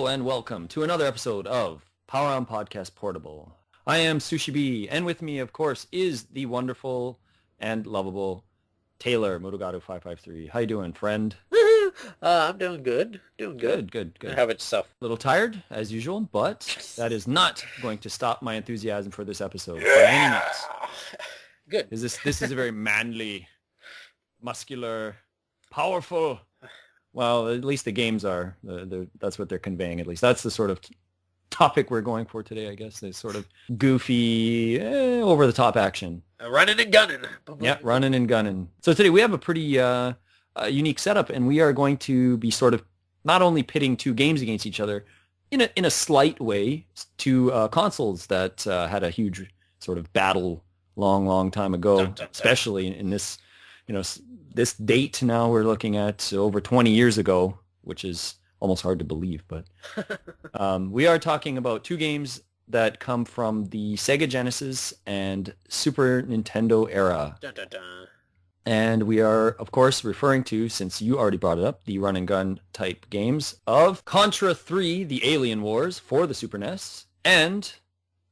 Hello and welcome to another episode of Power On Podcast Portable. I am Sushi B, and with me, of course, is the wonderful and lovable Taylor Motogato553. How you doing, friend? I'm doing good. Good. How about yourself? A little tired, as usual, but that is not going to stop my enthusiasm for this episode by any means. Good. This is a very manly, muscular, powerful... Well, at least the games are. That's what they're conveying, at least. That's the sort of topic we're going for today, I guess. This sort of goofy, over-the-top action. Running and gunning. Yeah, running and gunning. So today we have a pretty unique setup, and we are going to be sort of not only pitting two games against each other, in a slight way, two consoles that had a huge sort of battle long time ago, especially in this, this date now we're looking at over 20 years ago, which is almost hard to believe. But we are talking about two games that come from the Sega Genesis and Super Nintendo era. Dun, dun, dun. And we are, of course, referring to, since you already brought it up, the run and gun type games of Contra 3, The Alien Wars for the Super NES, and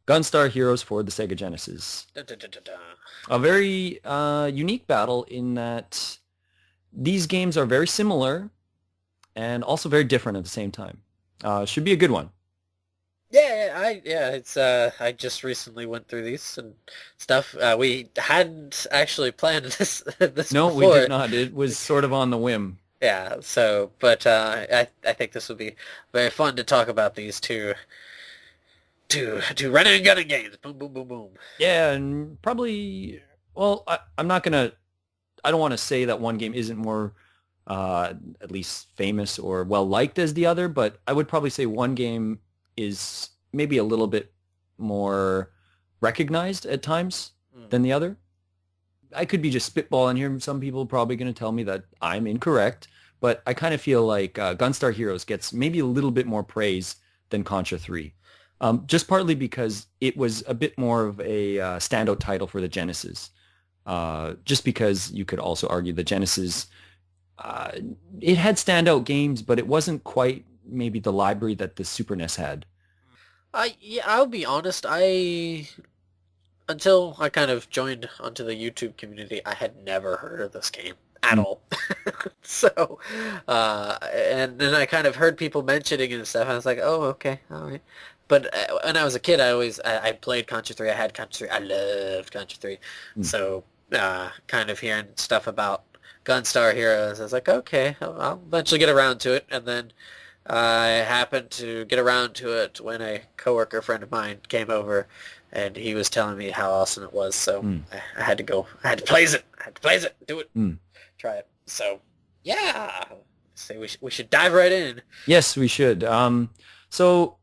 Gunstar Heroes for the Sega Genesis. Dun, dun, dun, dun, dun. A very unique battle in that these games are very similar and also very different at the same time. Should be a good one. I just recently went through these and stuff. We hadn't actually planned this No, before. we did not. It was sort of on the whim. Yeah, so, but I think this will be very fun to talk about these two running and gunning games. Boom, boom, boom, boom. Yeah, and probably, well, I don't want to say that one game isn't more at least famous or well-liked as the other, but I would probably say one game is maybe a little bit more recognized at times than the other. I could be just spitballing here. Some people are probably going to tell me that I'm incorrect, but I kind of feel like Gunstar Heroes gets maybe a little bit more praise than Contra 3. Just partly because it was a bit more of a standout title for the Genesis. Just because you could also argue the Genesis, it had standout games, but it wasn't quite maybe the library that the Super NES had. I'll be honest, until I kind of joined onto the YouTube community, I had never heard of this game at all. So, and then I kind of heard people mentioning it and stuff, and I was like, oh, okay, all right. But when I was a kid, I played Contra 3. I had Contra 3. I loved Contra 3. So kind of hearing stuff about Gunstar Heroes, I was like, okay, I'll eventually get around to it. And then I happened to get around to it when a coworker friend of mine came over, and he was telling me how awesome it was. So I had to go. I had to plays it. Do it. Try it. So yeah, say we should dive right in. Yes, we should. So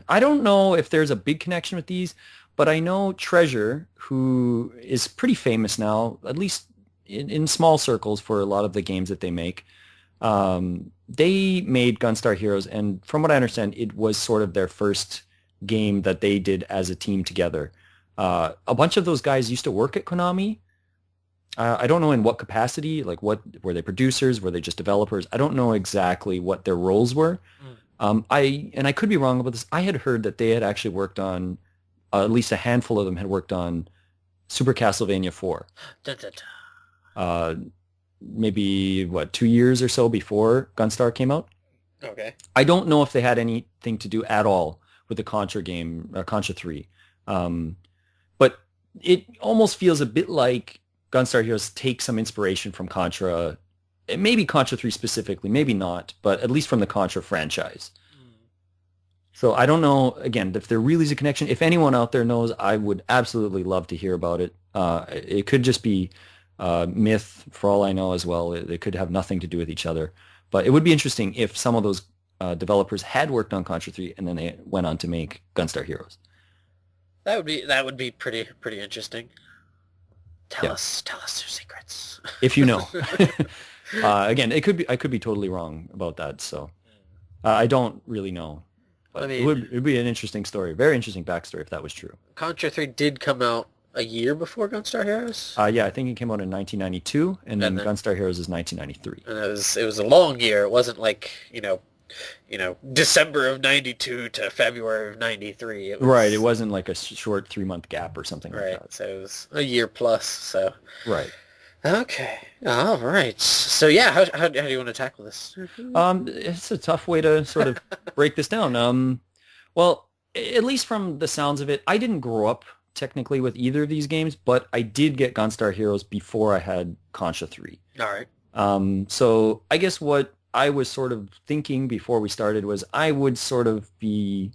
I don't know if there's a big connection with these, but I know Treasure, who is pretty famous now, at least in small circles for a lot of the games that they make. They made Gunstar Heroes, and from what I understand, it was sort of their first game that they did as a team together. A bunch of those guys used to work at Konami. I don't know in what capacity, like what were they producers, were they just developers? I don't know exactly what their roles were. I could be wrong about this. I had heard that they had actually worked on, at least a handful of them had worked on Super Castlevania 4. Maybe, 2 years or so before Gunstar came out? Okay. I don't know if they had anything to do at all with the Contra game, Contra 3. But it almost feels a bit like Gunstar Heroes takes some inspiration from Contra. Maybe Contra 3 specifically, maybe not, but at least from the Contra franchise. So I don't know, again, if there really is a connection. If anyone out there knows, I would absolutely love to hear about it. It could just be myth for all I know as well. They could have nothing to do with each other. But it would be interesting if some of those developers had worked on Contra 3 and then they went on to make Gunstar Heroes. That would be pretty interesting. Tell us your secrets. If you know. Again, I could be totally wrong about that, so I don't really know. But it would be an interesting story, very interesting backstory if that was true. Contra 3 did come out a year before Gunstar Heroes? Yeah, I think it came out in 1992, and then Gunstar Heroes is 1993. And it was a long year. It wasn't like, December of 92 to February of 93. It Right. It was wasn't like a short 3-month gap or something like right. that. So it was a year plus. So Right. okay, all right. So yeah, how do you want to tackle this? It's a tough way to sort of break this down. Well, at least from the sounds of it, I didn't grow up technically with either of these games, but I did get Gunstar Heroes before I had Contra 3. All right. So I guess what I was sort of thinking before we started was I would sort of be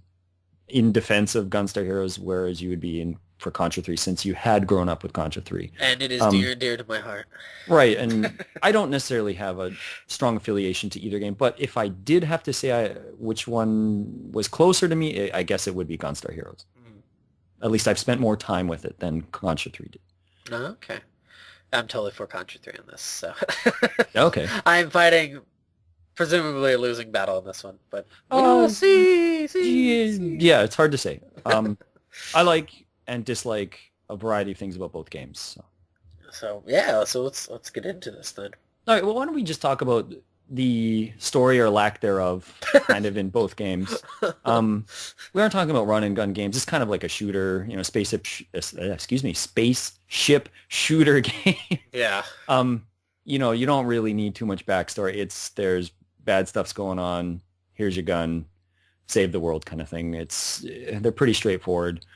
in defense of Gunstar Heroes, whereas you would be in for Contra 3 since you had grown up with Contra 3. And it is dear and dear to my heart. Right, and I don't necessarily have a strong affiliation to either game, but if I did have to say which one was closer to me, I guess it would be Gunstar Heroes. Mm. At least I've spent more time with it than Contra 3 did. Okay. I'm totally for Contra 3 on this, so. Okay. I'm fighting presumably a losing battle in this one, but see. see. Yeah, it's hard to say. I like and dislike a variety of things about both games. So yeah, so let's get into this then. All right, well, why don't we just talk about the story or lack thereof, kind of in both games. We aren't talking about run and gun games. It's kind of like a shooter, spaceship shooter game. Yeah. You don't really need too much backstory. There's bad stuff's going on. Here's your gun, save the world kind of thing. They're pretty straightforward.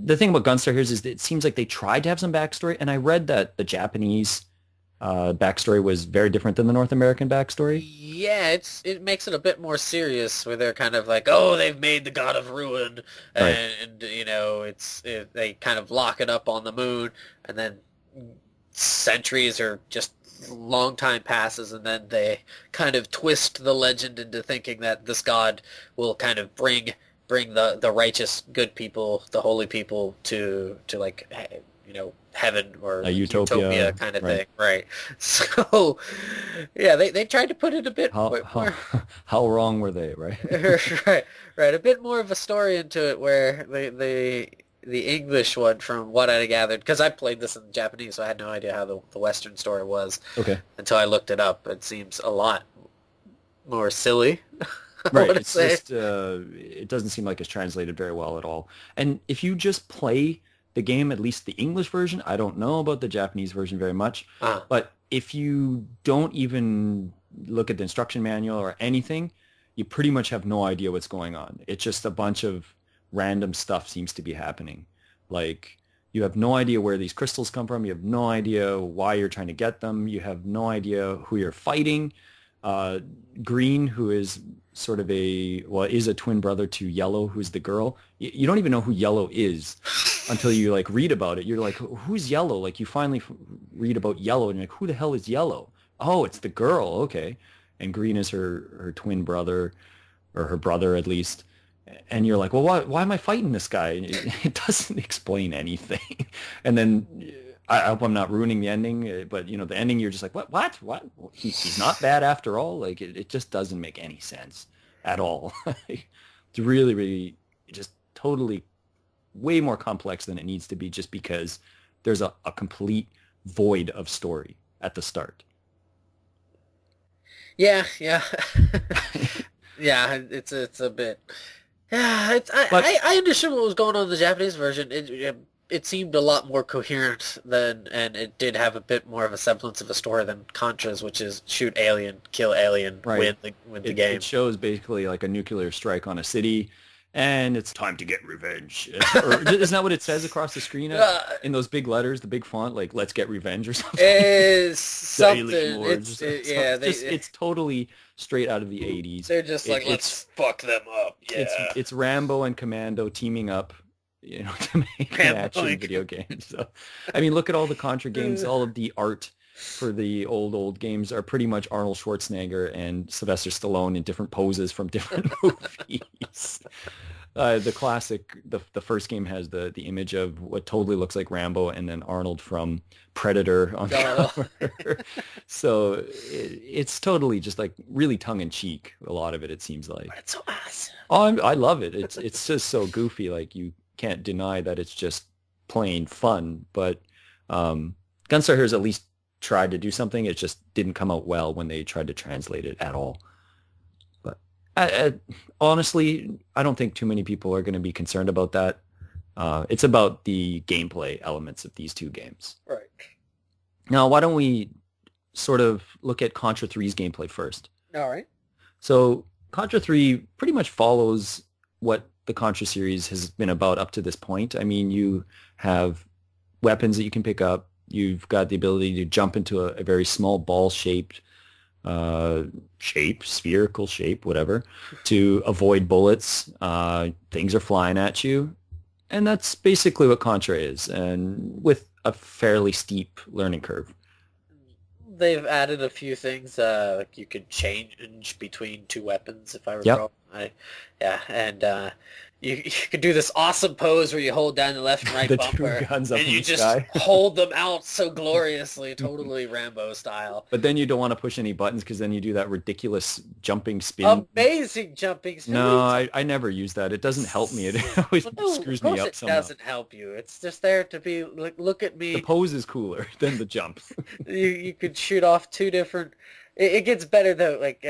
The thing about Gunstar Heroes is it seems like they tried to have some backstory, and I read that the Japanese backstory was very different than the North American backstory. Yeah, it makes it a bit more serious, where they're kind of like, oh, they've made the God of Ruin, and they kind of lock it up on the moon, and then centuries or just long time passes, and then they kind of twist the legend into thinking that this god will kind of bring the righteous, good people, the holy people to like heaven or a utopia kind of thing, right? So yeah, they tried to put it a bit more. How wrong were they, right? right, a bit more of a story into it, where the English one, from what I gathered, because I played this in Japanese, so I had no idea how the Western story was. Okay. Until I looked it up. It seems a lot more silly. Right. It's just it doesn't seem like it's translated very well at all. And if you just play the game, at least the English version, I don't know about the Japanese version very much, but if you don't even look at the instruction manual or anything, you pretty much have no idea what's going on. It's just a bunch of random stuff seems to be happening. Like, you have no idea where these crystals come from. You have no idea why you're trying to get them. You have no idea who you're fighting. Green, who is sort of is a twin brother to Yellow, who's the girl. You don't even know who Yellow is until you like read about it. You're like, who's Yellow? Like, you finally read about Yellow, and you're like, who the hell is Yellow? Oh, it's the girl. Okay. And Green is her twin brother, or her brother at least. And you're like, well, why am I fighting this guy? It doesn't explain anything. And then I hope I'm not ruining the ending, but the ending, you're just like, what? He's not bad after all. Like, it just doesn't make any sense at all. It's really, really just totally way more complex than it needs to be, just because there's a complete void of story at the start. Yeah. Yeah, it's a bit. Yeah, I understood what was going on in the Japanese version. It seemed a lot more coherent and it did have a bit more of a semblance of a story than Contra's, which is shoot alien, kill alien, right. win the game. It shows basically like a nuclear strike on a city, and it's time to get revenge. Or, isn't that what it says across the screen in those big letters, the big font, like "Let's get revenge" or something? It's something. It's totally straight out of the 80s. They're just like, let's fuck them up. Yeah. It's Rambo and Commando teaming up, to make an action video game. So, I mean, look at all the Contra games. All of the art for the old games are pretty much Arnold Schwarzenegger and Sylvester Stallone in different poses from different movies. The classic, the first game has the image of what totally looks like Rambo, and then Arnold from Predator on the cover. So it's totally just like really tongue in cheek. A lot of it, it seems like. But it's so awesome. Oh, I love it. It's just so goofy. Like, you can't deny that it's just plain fun. But Gunstar Heroes at least tried to do something. It just didn't come out well when they tried to translate it at all. But I, honestly, I don't think too many people are going to be concerned about that. It's about the gameplay elements of these two games. Right. Now, why don't we sort of look at Contra 3's gameplay first? All right. So Contra 3 pretty much follows what the Contra series has been about up to this point. I mean, you have weapons that you can pick up. You've got the ability to jump into a very small ball-shaped spherical shape, whatever, to avoid bullets. Things are flying at you. And that's basically what Contra is, and with a fairly steep learning curve. They've added a few things. Like you could change between two weapons, if I Yep. recall. Yeah, and you could do this awesome pose where you hold down the left and right The two bumper, guns up and in you the just sky. hold them out so gloriously, totally Rambo style. But then you don't want to push any buttons because then you do that ridiculous jumping spin. Amazing jumping spin. No, I never use that. It doesn't help me. It always Well, no, screws of course me up it somehow. doesn't help you. It's just there to be like, look at The me. pose is cooler than the jump. You could shoot off two different. It gets better though, like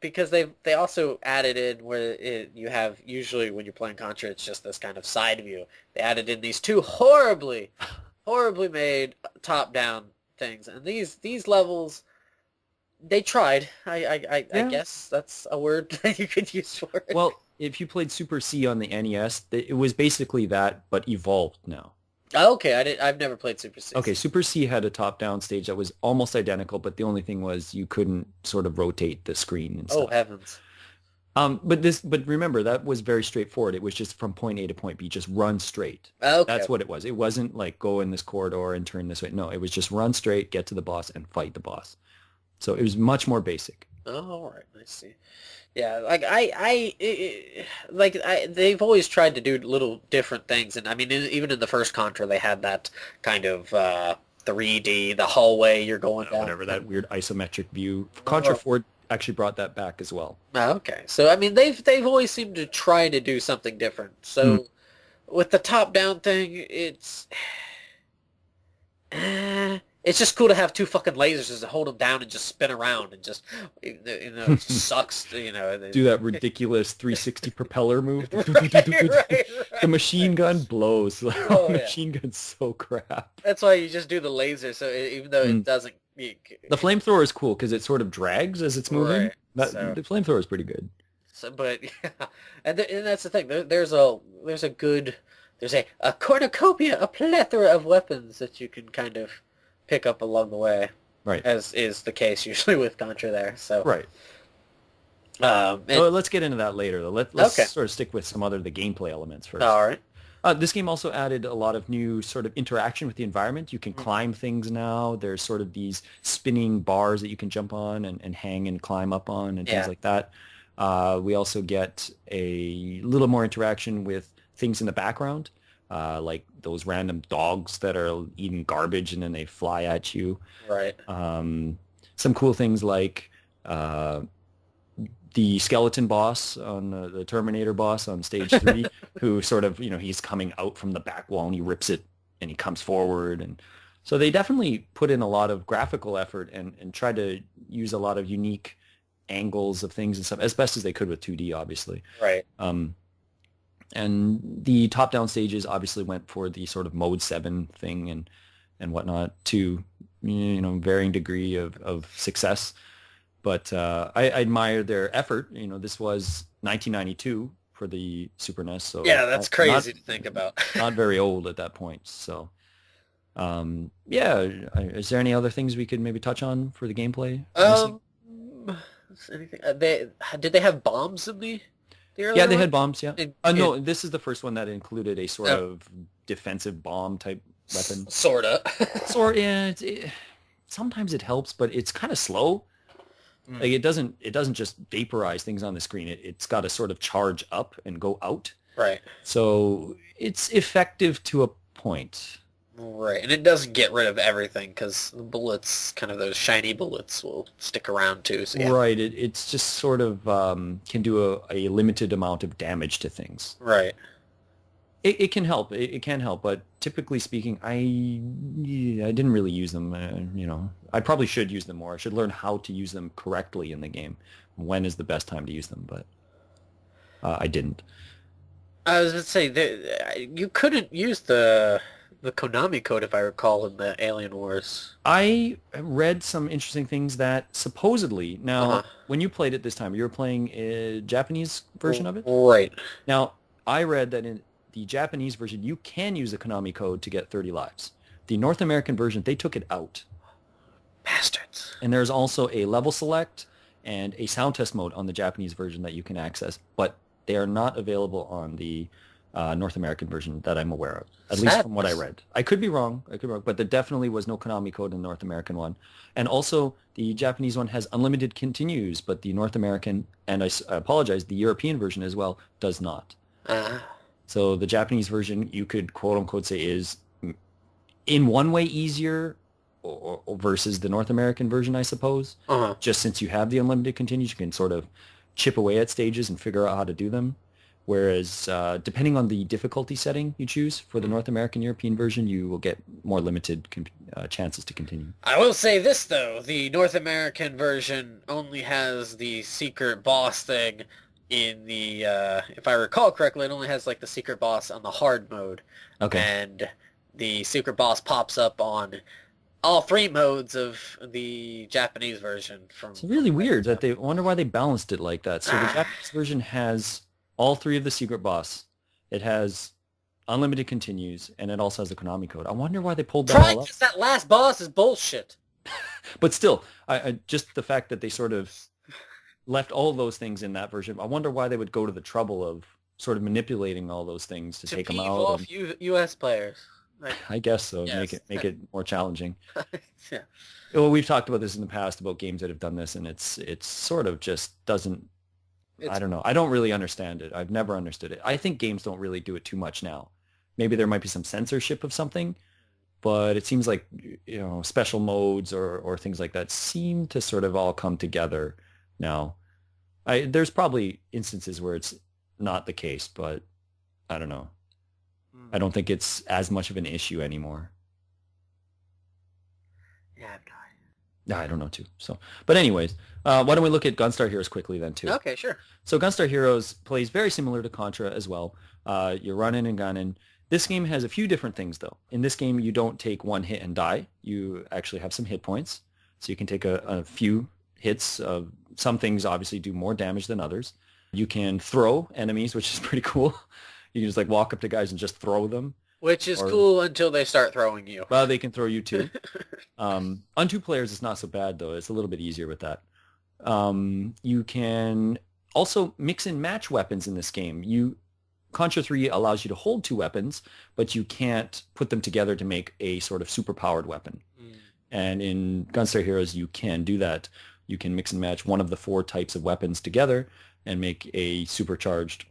because they also added in where you have usually when you're playing Contra, it's just this kind of side view. They added in these two horribly made top-down things, and these levels they tried. I Yeah. guess that's a word that you could use for it. Well, if you played Super C on the NES, it was basically that, but evolved now. Okay, I've never played Super C. Okay, Super C had a top-down stage that was almost identical, but the only thing was you couldn't sort of rotate the screen and Oh stuff. heavens. But remember, that was very straightforward. It was just from point A to point B, just run straight. Okay. That's what it was. It wasn't like go in this corridor and turn this way. No, it was just run straight, get to the boss, and fight the boss. So it was much more basic. Oh, all right. I see. Yeah, like they've always tried to do little different things, and I mean, even in the first Contra, they had that kind of 3D, the hallway you're going down. Whatever, that weird isometric view. Contra 4 actually brought that back as well. Oh, okay, so I mean, they've always seemed to try to do something different. So with the top-down thing, it's just cool to have two fucking lasers to hold them down and just spin around and just, it just sucks, Do that ridiculous 360 propeller move. right. The machine gun blows. Oh, The yeah. machine gun's so crap. That's why you just do the laser, so even though it doesn't... The flamethrower is cool because it sort of drags as it's moving. Right, so- The flamethrower is pretty good. So, but yeah, and that's the thing. There's a cornucopia, a plethora of weapons that you can kind of pick up along the way, Right. as is the case usually with Contra there. So, Right. and- So let's get into that later, though. Let's Okay. sort of stick with some other the gameplay elements first. all right. This game also added a lot of new sort of interaction with the environment. You can climb things now. There's sort of these spinning bars that you can jump on and hang and climb up on and Yeah. things like that. We also get a little more interaction with things in the background, like those random dogs that are eating garbage and then they fly at you. Right. Some cool things like the skeleton boss on the Terminator boss on stage 3, who sort of, he's coming out from the back wall and he rips it and he comes forward. And so they definitely put in a lot of graphical effort and tried to use a lot of unique angles of things and stuff as best as they could with 2D, obviously. Right. And the top-down stages obviously went for the sort of Mode 7 thing and whatnot to, varying degree of success. But I admire their effort. This was 1992 for the Super NES. So Yeah, that's crazy to think about. Not very old at that point. So, is there any other things we could maybe touch on for the gameplay? Anything? Did they have bombs in the earlier Yeah, they one? had bombs, yeah. In- No, this is the first one that included a sort of defensive bomb type weapon. Sorta. Yeah, sometimes it helps, but it's kind of slow. Like it doesn't just vaporize things on the screen. It's got to sort of charge up and go out. Right. So it's effective to a point. Right, and it doesn't get rid of everything because the bullets, kind of those shiny bullets, will stick around too. So yeah. Right. It's just sort of can do a limited amount of damage to things. Right. It can help. It can help, but typically speaking, I didn't really use them. I probably should use them more. I should learn how to use them correctly in the game. When is the best time to use them? But I didn't. I was going to say you couldn't use the Konami code if I recall in the Alien Wars. I read some interesting things that supposedly Uh-huh. now when you played it this time, you were playing a Japanese version of it. Right. Now I read that in the Japanese version, you can use the Konami code to get 30 lives. The North American version, they took it out. Bastards. And there's also a level select and a sound test mode on the Japanese version that you can access, but they are not available on the North American version that I'm aware of, at least from what I read. I could be wrong. But there definitely was no Konami code in the North American one. And also, the Japanese one has unlimited continues, but the North American, and I apologize, the European version as well, does not. Uh, So the Japanese version, you could quote-unquote say is in one way easier or versus the North American version, I suppose. uh-huh. Just since you have the unlimited continues, you can sort of chip away at stages and figure out how to do them. Whereas depending on the difficulty setting you choose for the North American European version, you will get more limited chances to continue. I will say this, though. The North American version only has the secret boss thing in the, if I recall correctly, it only has like the secret boss on the hard mode. Okay. And the secret boss pops up on all three modes of the Japanese version. It's really weird that I wonder why they balanced it like that. So the Japanese version has all three of the secret boss. It has unlimited continues, and it also has the Konami code. I wonder why they pulled that all up. Because that last boss is bullshit. But still, I just the fact that they sort of left all those things in that version, I wonder why they would go to the trouble of sort of manipulating all those things to take them out. Off U.S. players. Like, I guess so. yes. Make it more challenging. Yeah. Well, we've talked about this in the past about games that have done this, and it's sort of just doesn't. I don't know. I don't really understand it. I've never understood it. I think games don't really do it too much now. Maybe there might be some censorship of something, but it seems like special modes or things like that seem to sort of all come together now. There's probably instances where it's not the case, but I don't know. I don't think it's as much of an issue anymore. Yeah, I don't know too. So, but anyways, why don't we look at Gunstar Heroes quickly then too? okay, sure. So Gunstar Heroes plays very similar to Contra as well. You're running and gunning. This game has a few different things though. In this game, you don't take one hit and die. You actually have some hit points. So you can take a few hits. Some things obviously do more damage than others. You can throw enemies, which is pretty cool. You can just like walk up to guys and just throw them. Which is cool until they start throwing you. Well, they can throw you too. On two players, it's not so bad though. It's a little bit easier with that. You can also mix and match weapons in this game. Contra 3 allows you to hold two weapons, but you can't put them together to make a sort of super-powered weapon. And in Gunstar Heroes, you can do that. You can mix and match one of the four types of weapons together and make a supercharged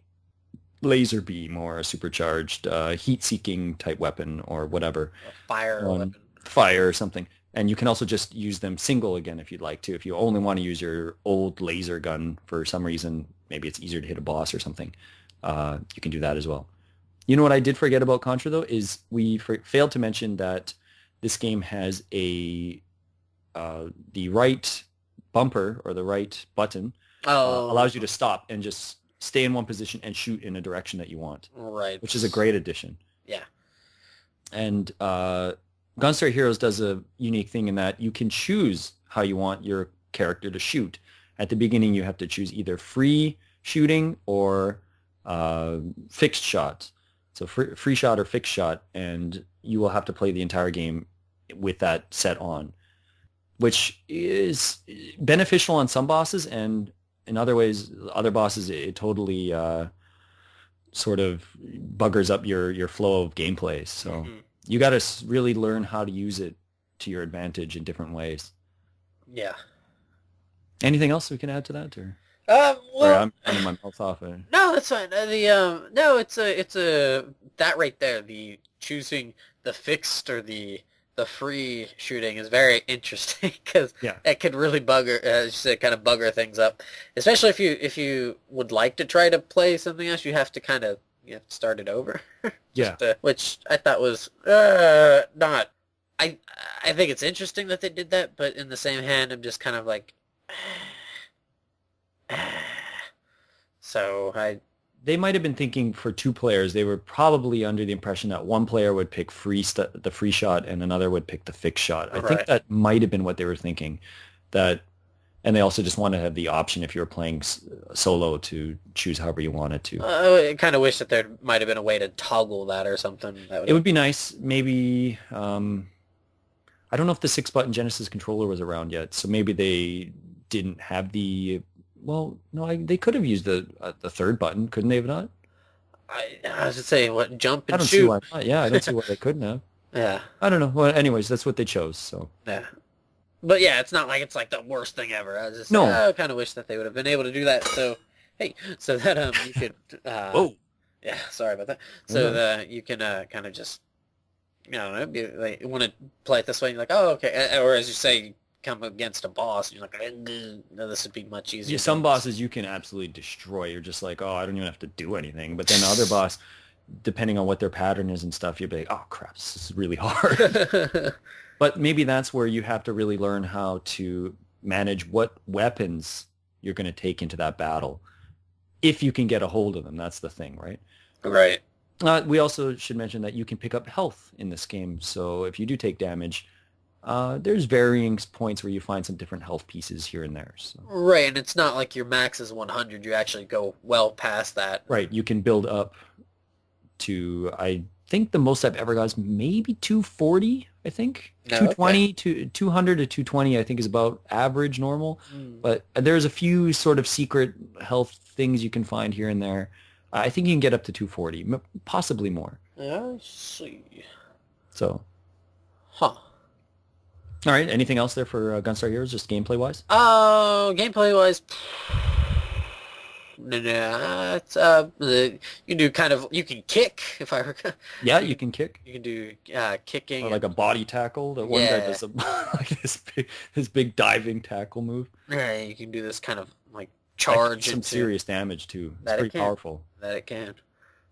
laser beam or a supercharged heat-seeking type weapon or whatever. A fire weapon. Fire or something. And you can also just use them single again if you'd like to. If you only want to use your old laser gun for some reason, maybe it's easier to hit a boss or something, you can do that as well. You know what I did forget about Contra, though, is we failed to mention that this game has the right bumper or the right button allows you to stop and just stay in one position and shoot in a direction that you want. Right. Which is a great addition. Yeah. And Gunstar Heroes does a unique thing in that you can choose how you want your character to shoot. At the beginning, you have to choose either free shooting or fixed shot. So free shot or fixed shot, and you will have to play the entire game with that set on, which is beneficial on some bosses, and in other ways, other bosses, it totally sort of buggers up your flow of gameplay. So you got to really learn how to use it to your advantage in different ways. Yeah. Anything else we can add to that, or? Well, Sorry, I'm running my mouth off. No, that's fine. No, it's that right there. The choosing the fixed or the free shooting is very interesting because it could really bugger, as you said, kind of bugger things up. Especially if you would like to try to play something else, you have to kind of you have to start it over. Yeah. Which I thought was not. I think it's interesting that they did that, but in the same hand, I'm just kind of like. So They might have been thinking for two players. They were probably under the impression that one player would pick the free shot and another would pick the fixed shot. I think that might have been what they were thinking. And they also just wanted to have the option if you were playing solo to choose however you wanted to. I kind of wish that there might have been a way to toggle that or something. It would be nice. Maybe I don't know if the 6-button Genesis controller was around yet, so maybe they didn't have the. Well, no, they could have used the third button, couldn't they have not? I was gonna say, what, jump and I don't shoot? see why not. Yeah, I don't see why they couldn't have. Yeah. I don't know. Well, anyways, that's what they chose. So. Yeah. But yeah, it's not like it's like the worst thing ever. I was just No. I kind of wish that they would have been able to do that. So hey, so that you could. Whoa. Yeah, sorry about that. So that you can kind of just, I don't know, be like, want to play it this way. And you're like, oh, okay. Or as you say, come against a boss, and you're like, no, this would be much easier. Yeah, some bosses you can absolutely destroy. You're just like, oh, I don't even have to do anything. But then the other boss, depending on what their pattern is and stuff, you'll be like, oh crap, this is really hard. But maybe that's where you have to really learn how to manage what weapons you're going to take into that battle. If you can get a hold of them, that's the thing, right? Right. We also should mention that you can pick up health in this game. So if you do take damage, there's varying points where you find some different health pieces here and there. So. Right, and it's not like your max is 100. You actually go well past that. Right, you can build up to, I think the most I've ever got is maybe 240, I think. 220 to 200 to 220, I think, is about average normal. But there's a few sort of secret health things you can find here and there. I think you can get up to 240, possibly more. Yeah, I see. So. Huh. All right. Anything else there for Gunstar Heroes, just gameplay-wise? Gameplay-wise, nah, it's you do kind of, you can kick if I recall. Yeah, you can kick. You can do kicking. Or like a body tackle. The one guy does like this big diving tackle move. Yeah, you can do this kind of like charge some serious damage too. It's pretty powerful. That it can.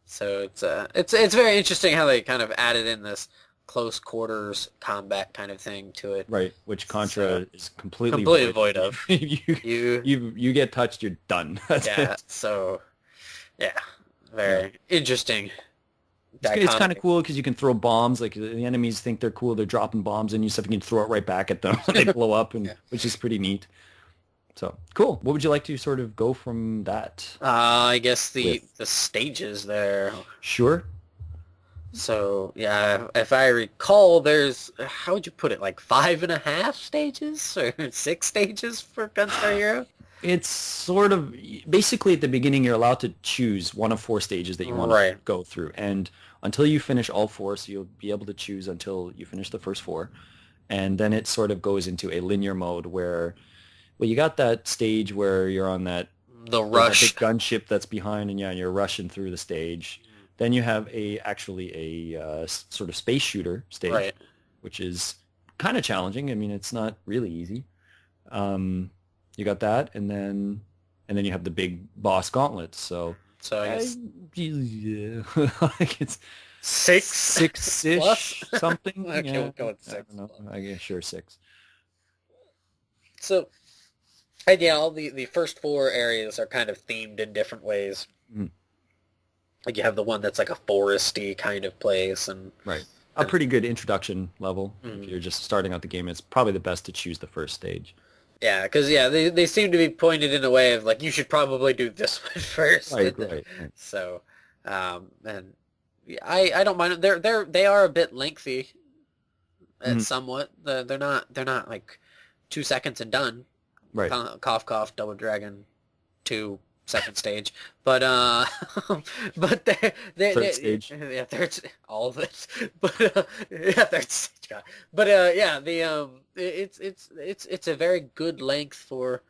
So it's very interesting how they kind of added in this close quarters combat kind of thing to it. Right, which Contra is completely void of. you get touched, you're done. That's it. So yeah, very interesting. It's kind of cool because you can throw bombs. Like the enemies think they're cool, they're dropping bombs, and you can throw it right back at them when they blow up, which is pretty neat. So cool. What would you like to sort of go from that? I guess the stages there. Sure. So yeah, if I recall, there's, how would you put it, like 5.5 stages or 6 stages for Gunstar Hero? It's sort of, basically at the beginning you're allowed to choose one of 4 stages that you want to go through, and until you finish all 4, so you'll be able to choose until you finish the first 4, and then it sort of goes into a linear mode where, well, you got that stage where you're on the rush, big gunship that's behind, and you're rushing through the stage. Then you have actually a sort of space shooter stage, which is kind of challenging. I mean, it's not really easy. You got that, and then you have the big boss gauntlet. So I guess like it's 6-ish something. Okay, yeah. we'll go with 6. I don't know. I guess sure 6. So, all the first 4 areas are kind of themed in different ways. Like you have the one that's like a foresty kind of place, and a pretty good introduction level. If you're just starting out the game, it's probably the best to choose the first stage. Yeah, because they seem to be pointed in a way of like, you should probably do this one first. Right. So, and I don't mind it. They are a bit lengthy, somewhat. They're not like 2 seconds and done. Right. Cough cough, Double Dragon 2. Second stage, but they third stage, third, all of it, but third stage, God. But it's a very good length for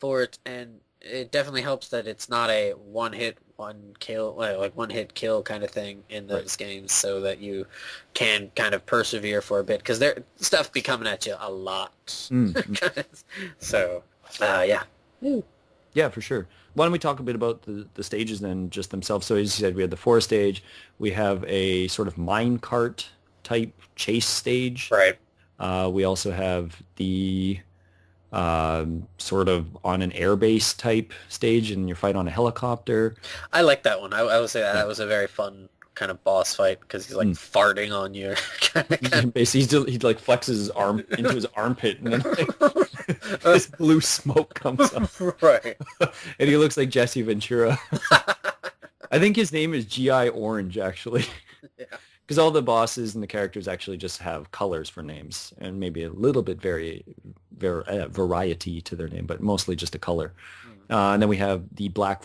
it, and it definitely helps that it's not a one hit kill kind of thing in those games, so that you can kind of persevere for a bit, because their stuff be coming at you a lot. So yeah. Yeah, for sure. why don't we talk a bit about the stages then, just themselves? So as you said, we had the forest stage. We have a sort of mine cart type chase stage. Right. We also have the sort of on an airbase type stage, and you fight on a helicopter. I like that one. I would say Yeah. that was a very fun kind of boss fight because he's like farting on you. Basically, he like flexes his arm into his armpit, and then like, this blue smoke comes up. Right. And he looks like Jesse Ventura. I think his name is G.I. Orange, actually. Yeah. Because all the bosses and the characters actually just have colors for names, and maybe a little bit variety to their name, but mostly just a color. And then we have the Black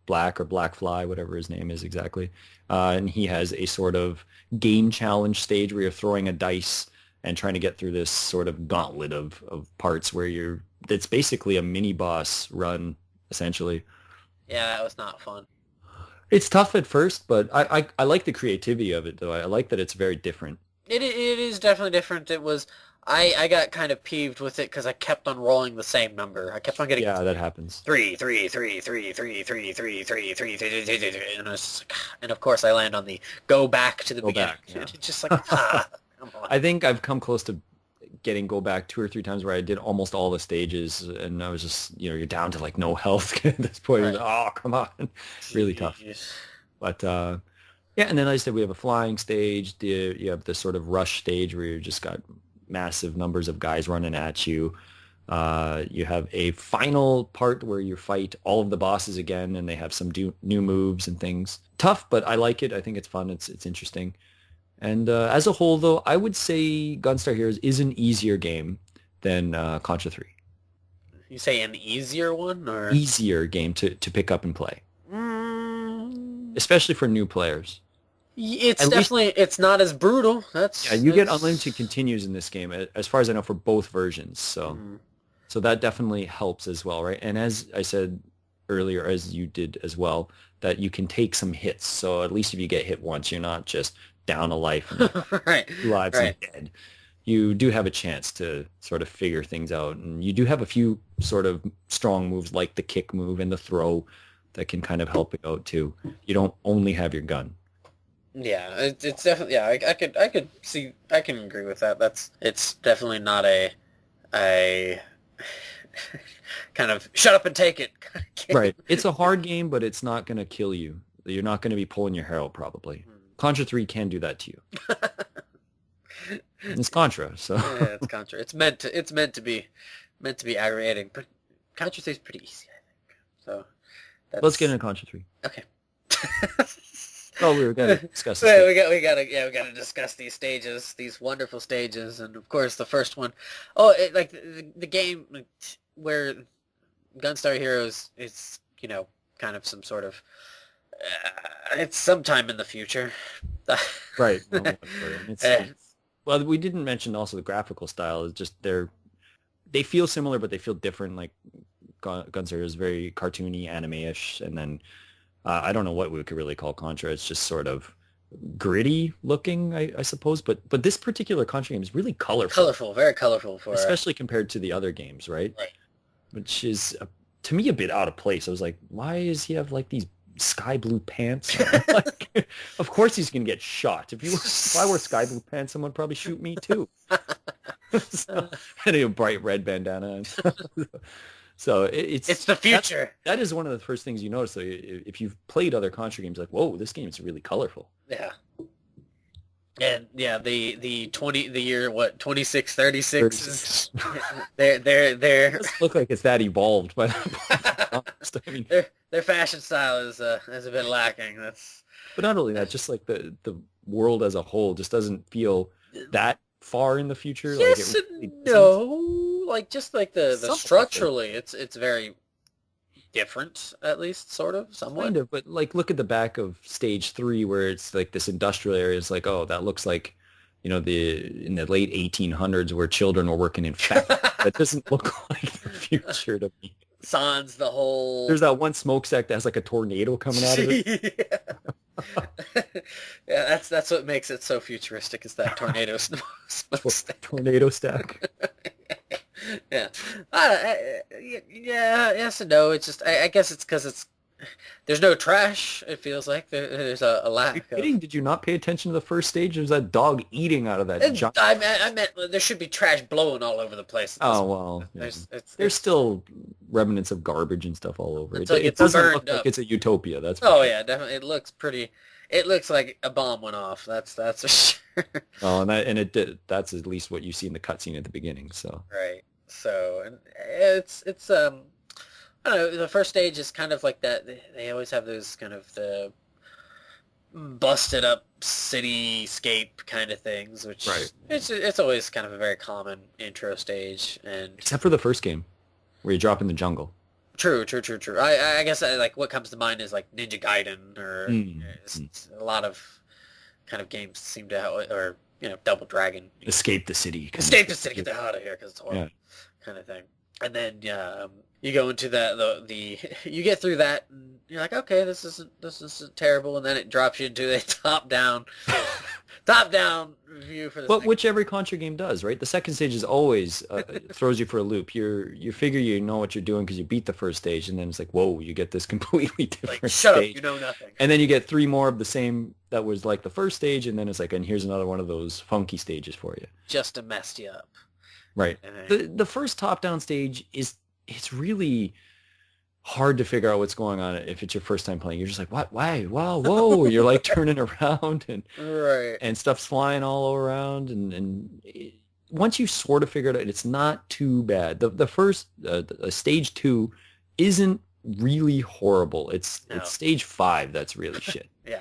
or Black Fly, whatever his name is exactly. And he has a sort of game challenge stage where you're throwing a dice and trying to get through this sort of gauntlet of parts where it's basically a mini boss run, essentially. Yeah, that was not fun. It's tough at first, but I like the creativity of it, though. I like that it's very different. It is definitely different. It was I got kind of peeved with it because I kept on rolling the same number. I kept on getting that happens. 3, 3, 3, 3, 3, 3, 3, 3, 3, 3, 3, 3, and I was just like, and of course I land on the go back to the beginning. Yeah. It's just like come on. I think I've come close to getting go back 2 or 3 times where I did almost all the stages, and I was just you're down to like no health at this point. Right. Like, oh, come on, really tough. But yeah, and then like I said, we have a flying stage. You have this sort of rush stage where you just got massive numbers of guys running at you. You have a final part where you fight all of the bosses again, and they have some new moves and things. Tough, but I like it. I think it's fun. It's interesting. And as a whole, though, I would say Gunstar Heroes is an easier game than Contra 3. You say an easier one or easier game to pick up and play, especially for new players. It's definitely it's not as brutal. You get unlimited continues in this game, as far as I know, for both versions. So that definitely helps as well, right? And as I said earlier, as you did as well, that you can take some hits. So at least if you get hit once, you're not just down a life, and right, 2 lives and dead. You do have a chance to sort of figure things out, and you do have a few sort of strong moves like the kick move and the throw that can kind of help you out too. You don't only have your gun. Yeah, it's definitely I could see I can agree with that. It's definitely not a kind of shut up and take it kind of game. Right. It's a hard game, but it's not going to kill you. You're not going to be pulling your hair out probably. Contra 3 can do that to you. It's Contra, so yeah, it's Contra. It's meant to be aggravating, but Contra 3 is pretty easy, I think. So let's get into Contra 3. Okay. Oh, we were going to discuss this. We gotta discuss these stages, these wonderful stages, and of course the first one. Oh, the game where Gunstar Heroes is kind of some sort of it's sometime in the future. Right. Well, we didn't mention also the graphical style is just they feel similar, but they feel different. Like Gunstar is very cartoony, anime-ish, and then I don't know what we could really call Contra. It's just sort of gritty looking, I suppose. But this particular Contra game is really colorful. Very colorful especially compared to the other games, right? Right. Which is to me a bit out of place. I was like, why does he have like these sky blue pants? Like, of course he's gonna get shot. If I wore sky blue pants, someone would probably shoot me too. And a bright red bandana. So it's the future. That is one of the first things you notice. So if you've played other Contra games, like, whoa, this game is really colorful. Yeah. And yeah, the year 2636 they're It doesn't look like it's that evolved by that point. I mean, their fashion style is a bit lacking. But not only that, just like the world as a whole just doesn't feel that far in the future. Yes like and no. Like just like the structurally, it's very different, at least sort of, somewhat. Kind of, but like look at the back of stage 3 where it's like this industrial area. It's like, oh, that looks like, in the late 1800s where children were working in factories. That doesn't look like the future to me. Sans the whole. There's that one smokestack that has like a tornado coming out of it. Yeah, that's what makes it so futuristic. Is that tornado smokestack? Tornado stack. Yeah, Yeah, yes and no. It's just I guess it's because there's no trash. It feels like there's a Are you lack of. kidding? Did you not pay attention to the first stage? There's that dog eating out of that giant. I meant there should be trash blowing all over the place at this Oh, point. well, yeah. There's It's still remnants of garbage and stuff all over it. until it It gets doesn't burned look like up. it's a utopia, that's for Oh sure. yeah, definitely. It looks pretty. It looks like a bomb went off. That's for sure. Oh, and it did. That's at least what you see in the cutscene at the beginning. So Right. So, and it's I don't know. The first stage is kind of like that. They always have those kind of the busted up cityscape kind of things, which Right. it's always kind of a very common intro stage. And except for the first game, where you drop in the jungle. true, true, true, true. I guess like what comes to mind is like Ninja Gaiden or it's a lot of kind of games seem to have, or Double Dragon. Escape the city. Escape the city, get the hell out of here because it's horrible, kind of thing. And then you go into the you get through that and you're like, okay, this isn't terrible, and then it drops you into a top down view for the. But which every Contra game does, right? The second stage is always throws you for a loop. You figure you know what you're doing because you beat the first stage, and then it's like, whoa, you get this completely different like, shut stage. up, you know nothing. And then you get 3 more of the same that was like the first stage, and then it's like, and here's another one of those funky stages for you. Just to mess you up. Right. The first top-down stage it's really hard to figure out what's going on if it's your first time playing. You're just like, what? Why? Wow, whoa! You're like turning around and stuff's flying all around, once you sort of figure it out, it's not too bad. The first stage 2 isn't really horrible. It's stage 5 that's really shit. Yeah.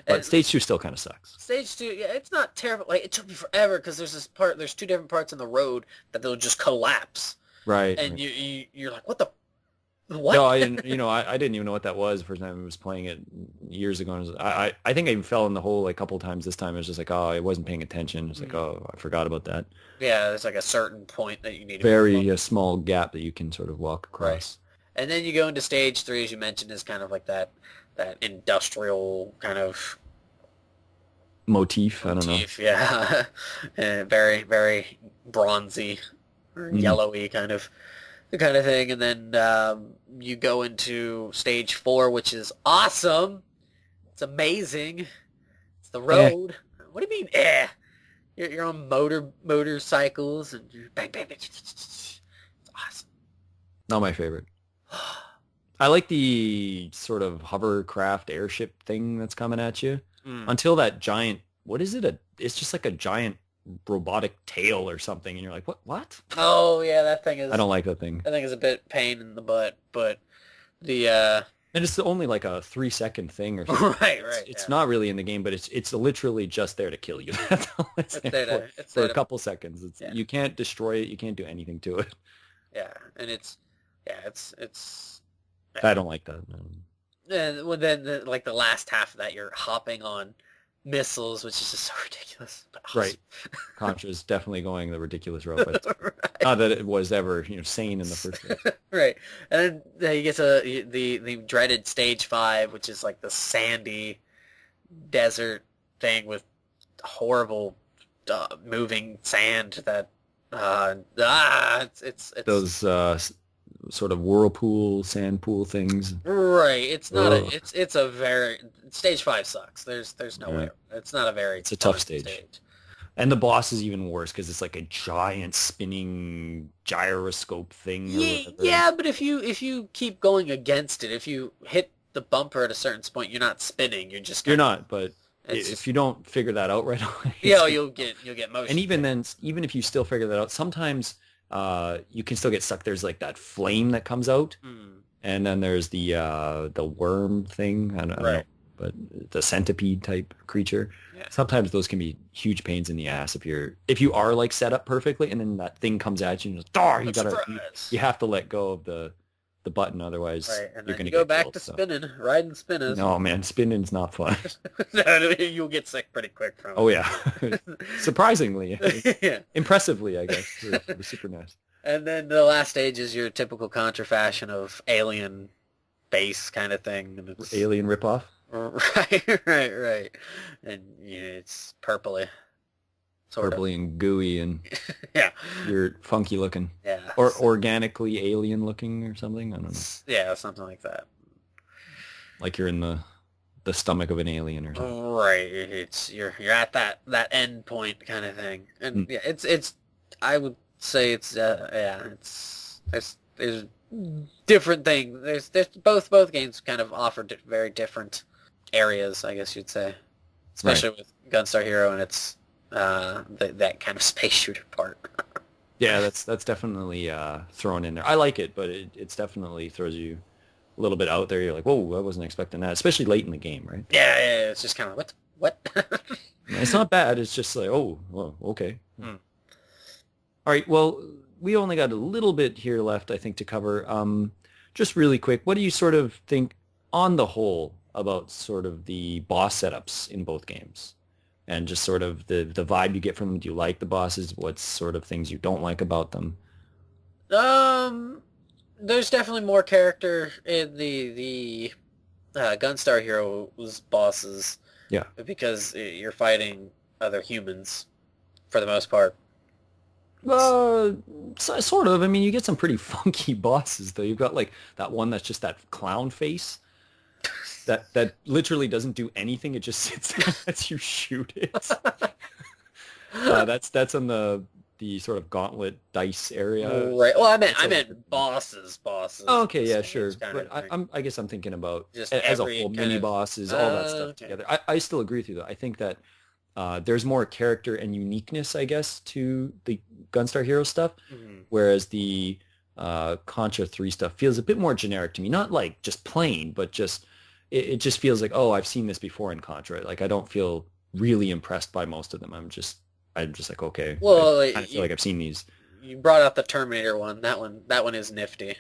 But And stage 2 still kind of sucks. stage 2, yeah, it's not terrible. Like, it took me forever because there's 2 different parts in the road that they'll just collapse. Right. And right. you're like, what the what? No, I didn't. I didn't even know what that was the first time I was playing it years ago. And I think I even fell in the hole like a couple times this time. It was just like, oh, I wasn't paying attention. It's like, oh, I forgot about that. Yeah, there's like a certain point that you need to very a small gap that you can sort of walk across. Right. And then you go into stage 3, as you mentioned, is kind of like that industrial kind of motif. I don't know. Yeah, and very very bronzy or yellowy kind of thing. And then you go into stage 4, which is awesome. It's amazing. It's the road. What do you mean? You're on motorcycles and you're bang bang bang. It's awesome. Not my favorite. I like the sort of hovercraft airship thing that's coming at you. Until that giant, what is it? It's just like a giant robotic tail or something, and you're like, what? Oh yeah, that thing is. I don't like that thing. That thing is a bit pain in the butt, but the and it's only like a 3-second thing or something. right. It's not really in the game, but it's literally just there to kill you. That's all it's there for a couple seconds. You can't destroy it. You can't do anything to it. Yeah, and it's. I don't like that. And well, then like the last half of that, you're hopping on missiles, which is just so ridiculous. But awesome. Right. Contra is definitely going the ridiculous route, but not that it was ever sane in the first place. Right. And then you get to the dreaded stage 5, which is like the sandy desert thing with horrible moving sand that it's those sort of whirlpool, sand pool things. Right. It's not it's a very stage 5 sucks. There's no way. It's not a very. It's a tough stage. And the boss is even worse because it's like a giant spinning gyroscope thing. Yeah, but if you keep going against it, if you hit the bumper at a certain point, you're not spinning. You're just you're not. But if you don't figure that out right away, you'll get motion. And even then, even if you still figure that out, sometimes. You can still get stuck. There's like that flame that comes out, and then there's the worm thing. I don't know, but the centipede type creature. Yeah. Sometimes those can be huge pains in the ass if you are like set up perfectly, and then that thing comes at you and you have to let go of the button, otherwise you're gonna go back to spinning, riding spinners. No man, spinning's not fun. No, you'll get sick pretty quick from it. Oh yeah, surprisingly, impressively, I guess, for the Super NES. And then the last stage is your typical Contra fashion of alien base kind of thing. And it's, alien ripoff. Right. And it's purpley. sort of. purpley and gooey and Yeah, weird, funky looking, yeah, or organically alien looking or something. I don't know, yeah, something like that. like you're in the stomach of an alien or something. Right, it's you're at that end point kind of thing, and Mm. yeah, it's I would say it's yeah, it's there's different thing. There's both games kind of offer very different areas, I guess you'd say, Right. especially with Gunstar Hero and its that kind of space shooter part. Yeah, that's definitely thrown in there. I like it, but it's definitely throws you a little bit out there. You're like, whoa, I wasn't expecting that, especially late in the game, right? Yeah, yeah, it's just kind of what? It's not bad. It's just like, oh, well, okay. Hmm. All right. Well, we only got a little bit here left, I think, to cover. Just really quick, what do you sort of think on the whole about sort of the boss setups in both games? And just sort of the vibe you get from them. Do you like the bosses? What sort of things you don't like about them? Um, there's definitely more character in the Gunstar Hero's bosses Yeah. because you're fighting other humans for the most part. Uh, sort of. I mean, you get some pretty funky bosses, though. You've got like that one that's just that clown face that literally doesn't do anything. It just sits there as you shoot it. That's on the sort of gauntlet dice area. Right. Well, That's I a meant bosses. Oh, okay, yeah, It's sure. kind But of thing. I guess I'm thinking about Just as a every whole, kind mini of. bosses, all that stuff Okay. together. I still agree with you though. I think that there's more character and uniqueness, I guess, to the Gunstar Hero stuff, Mhm. whereas the Contra 3 stuff feels a bit more generic to me. Not like just plain, but just it just feels like, oh, I've seen this before in Contra. Like I don't feel really impressed by most of them. I'm just like, okay, I Well, kind of feel like I've seen these. you brought out the Terminator one. That one is nifty.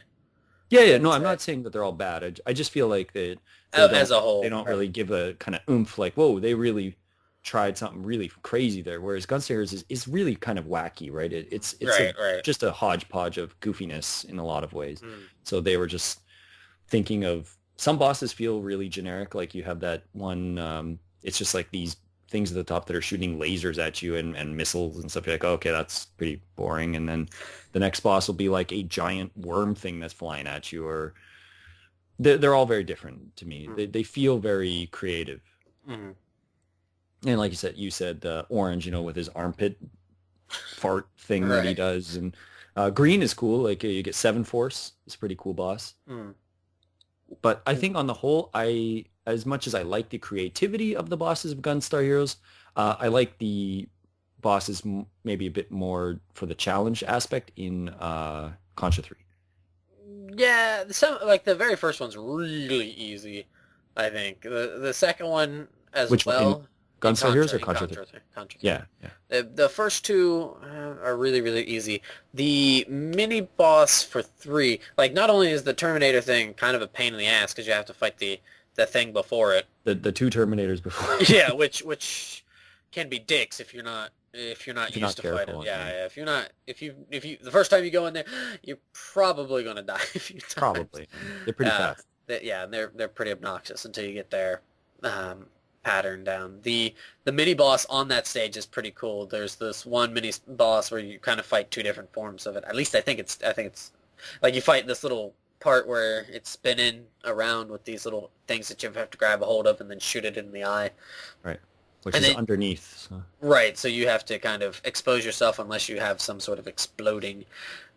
Yeah, I yeah. would No, I'm say. not saying that they're all bad. I just feel like that they As don't a they whole, don't right? really give a kind of oomph like, whoa, they really tried something really crazy there. Whereas Gunstairs is really kind of wacky, right? It's a Right. just a hodgepodge of goofiness in a lot of ways. Mm. So they were just thinking of some bosses feel really generic. Like you have that one, it's just like these things at the top that are shooting lasers at you and missiles and stuff. You're like, oh, okay, that's pretty boring. And then the next boss will be like a giant worm thing that's flying at you, or they're all very different to me. Mm. They feel very creative. Mhm. And like you said, Orange, with his armpit fart thing that he Right. does, and Green is cool. Like you get Seven Force, it's a pretty cool boss. Mm. But I think on the whole, as much as I like the creativity of the bosses of Gunstar Heroes, I like the bosses maybe a bit more for the challenge aspect in Contra 3. Yeah, some like the very first one's really easy. I think the second one as Which one, in well in Gunstar Heroes or In Contra 3? Contra 3. Yeah, yeah. The first two are really easy. The mini boss for 3, like not only is the Terminator thing kind of a pain in the ass because you have to fight the thing before it. The two Terminators before. Yeah, which can be dicks if you're not If you're used not to fighting. careful, Yeah, yeah. yeah, if you the first time you go in there, you're probably gonna die a few times. Probably. They're pretty fast. Yeah, and they're pretty obnoxious until you get their pattern down. The mini boss on that stage is pretty cool. There's this one mini boss where you kind of fight two different forms of it. At least I think it's like you fight this little part where it's spinning around with these little things that you have to grab a hold of and then shoot it in the eye. Right. Which And is then, underneath. So. right, so you have to kind of expose yourself unless you have some sort of exploding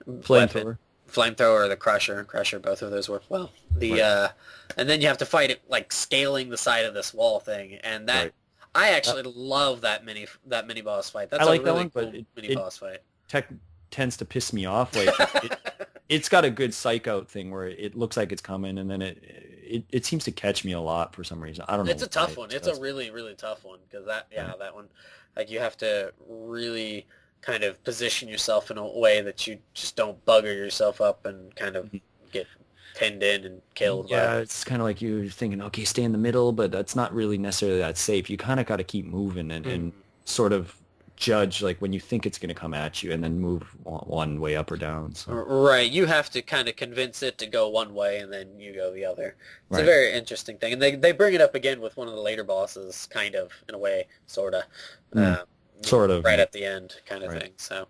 weapon. Flamethrower. Flamethrower or the Crusher, both of those work well. Right. And then you have to fight it like scaling the side of this wall thing, and that Right. I actually love that mini boss fight. That's I like a that really one, cool but mini boss fight. tech tends to piss me off. Like it's got a good psych out thing where it looks like it's coming, and then it seems to catch me a lot for some reason. I don't know. It's a tough why one. it It's a does. really tough one because that Yeah. one, like you have to really kind of position yourself in a way that you just don't bugger yourself up and kind of get pinned in and killed. Yeah, it's kind of like you're thinking, okay, stay in the middle, but that's not really necessarily that safe. You kind of got to keep moving and sort of judge like when you think it's going to come at you and then move one way up or down. So. Right, you have to kind of convince it to go one way and then you go the other. It's a Right. very interesting thing, and they bring it up again with one of the later bosses, kind of in a way, sort of. Sort of, right yeah. at the end kind of Right. thing. So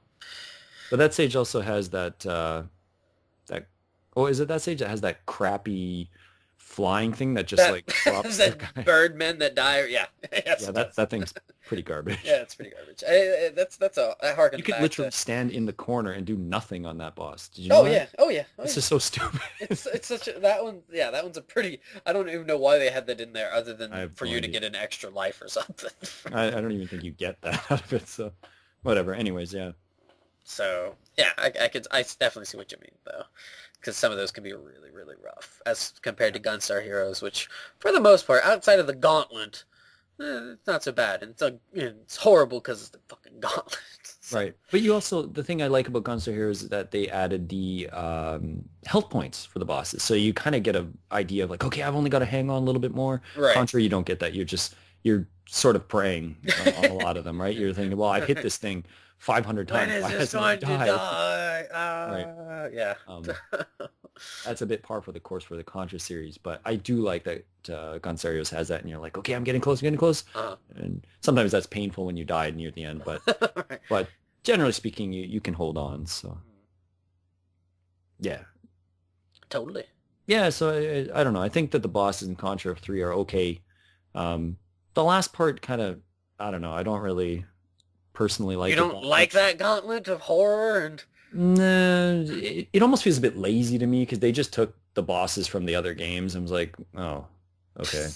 But that stage also has that that oh, is it that stage that has that crappy flying thing that just that like drops the that guy? birdmen that die, yeah, yes, Yeah, it that does. that thing's pretty garbage. Yeah, it's pretty garbage. That You harkens could back to. literally stand in the corner and do nothing on that boss. Did you know Oh that? yeah, oh yeah, oh It's yeah. just so stupid. It's such a, that one. Yeah, that one's a pretty. I don't even know why they had that in there, other I than have for no you to idea. get an extra life or something. I don't even think you get that out of it. So whatever. Anyways, yeah. So yeah, I definitely see what you mean though, because some of those can be really really rough as compared to Gunstar Heroes, which for the most part, outside of the Gauntlet, it's not so bad, and it's horrible because it's the fucking Gauntlet. So, Right. But you also, the thing I like about Gunstar Heroes is that they added the health points for the bosses. So you kind of get an idea of like, okay, I've only got to hang on a little bit more. right. Contra, you don't get that. You're sort of praying on a lot of them, right? You're thinking, well, I've hit this thing 500 When times. is Why this hasn't it going to died? die? Right. Yeah. Um, that's a bit par for the course for the Contra series, but I do like that Gunstar Heroes has that, and you're like, okay, I'm getting close. uh, And sometimes that's painful when you die near the end, right. but generally speaking, you can hold on. So yeah, Totally. yeah. So I don't know. I think that the bosses in Contra 3 are okay. The last part kind of, I don't know. I don't really personally You like it don't that like much. that gauntlet of horror and Nah, it almost feels a bit lazy to me because they just took the bosses from the other games and was like, oh, okay.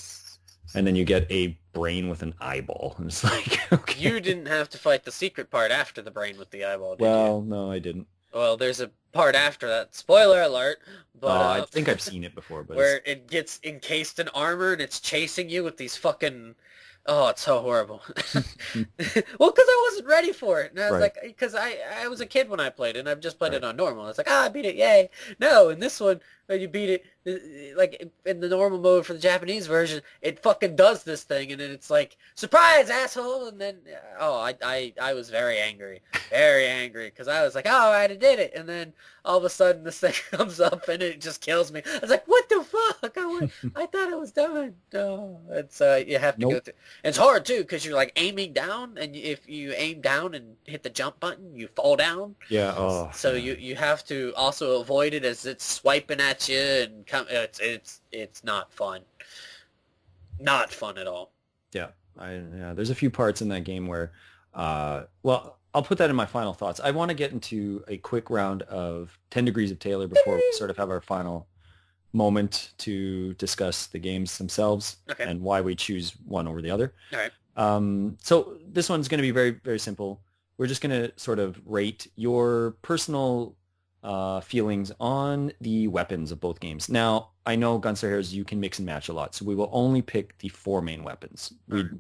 And then you get a brain with an eyeball. And it's like, okay. you didn't have to fight the secret part after the brain with the eyeball, did you? Well, no, I didn't. Well, there's a part after that. Spoiler alert, but I think I've seen it before, but it's where it gets encased in armor and it's chasing you with these fucking. Oh, it's so horrible. Well, because I wasn't ready for it, and I was right. like, because I was a kid when I played it, and I've just played it Right. on normal. I was like, I beat it, yay! No, in this one, when you beat it, like in the normal mode for the Japanese version, it fucking does this thing, and then it's like, surprise, asshole! And then, oh, I was very angry, because I was like, oh, I did it, and then all of a sudden this thing comes up and it just kills me. I was like, what the fuck? I thought it was done. Oh, it's you have to go Nope. through. And it's hard too because you're like aiming down, and if you aim down and hit the jump button, you fall down. Yeah. Oh, So yeah. you have to also avoid it as it's swiping at you and come. It's not fun. Not fun at all. Yeah. Yeah. There's a few parts in that game where, well, I'll put that in my final thoughts. I want to get into a quick round of 10 Degrees of Taylor before we sort of have our final moment to discuss the games themselves Okay. and why we choose one over the other. All right. So this one's going to be very, very simple. We're just going to sort of rate your personal feelings on the weapons of both games. Now, I know Gunstar Heroes, you can mix and match a lot, so we will only pick the 4 main weapons.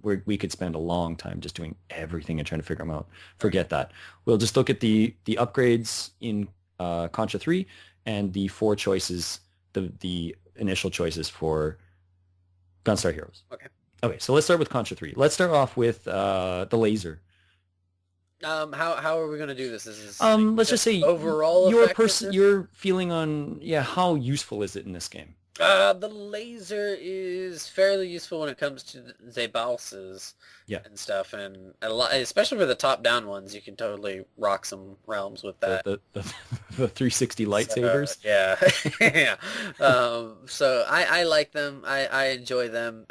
We could spend a long time just doing everything and trying to figure them out. Forget that. We'll just look at the upgrades in Contra 3 and the 4 choices, the initial choices for Gunstar Heroes. Okay. Okay, so let's start with Contra 3. Let's start off with the laser. How are we gonna do this? Is this Let's just say overall effectiveness? your feeling on how useful is it in this game? The laser is fairly useful when it comes to the bosses Yeah. and stuff, and a lot, especially for the top-down ones, you can totally rock some realms with that. The 360 lightsabers. Yeah, yeah. So I like them. I enjoy them.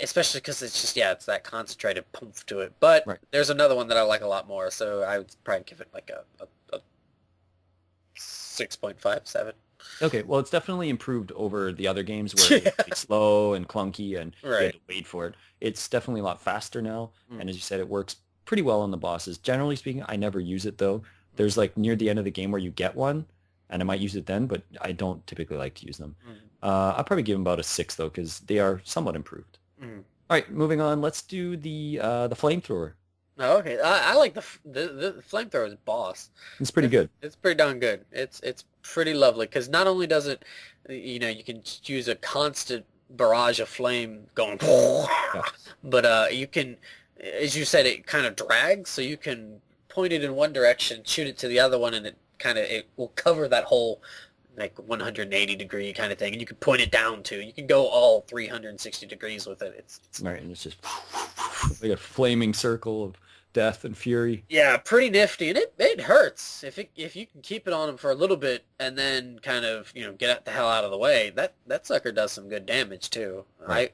Especially because it's just it's that concentrated poof to it. But Right. there's another one that I like a lot more, so I would probably give it like a 6.57. Okay, well, it's definitely improved over the other games where it would be slow and clunky and you had Right. to wait for it. It's definitely a lot faster now, Mm. and as you said, it works pretty well on the bosses. Generally speaking, I never use it though. There's like near the end of the game where you get one, and I might use it then, but I don't typically like to use them. Mm. I'll probably give them about a 6 though, because they are somewhat improved. Mm. All right, moving on. Let's do the flamethrower. Oh, okay. I like the flamethrower's boss. It's pretty good. It's pretty darn good. It's pretty lovely because not only does it, you can use a constant barrage of flame going, Yeah. but you can, as you said, it kind of drags, so you can point it in one direction, shoot it to the other one, and it will cover that whole like 180 degree kind of thing, and you can point it down too. You can go all 360 degrees with it. It's Right, and it's just like a flaming circle of death and fury. Yeah, pretty nifty, and it hurts if you can keep it on him for a little bit and then kind of get the hell out of the way. That sucker does some good damage too. Right.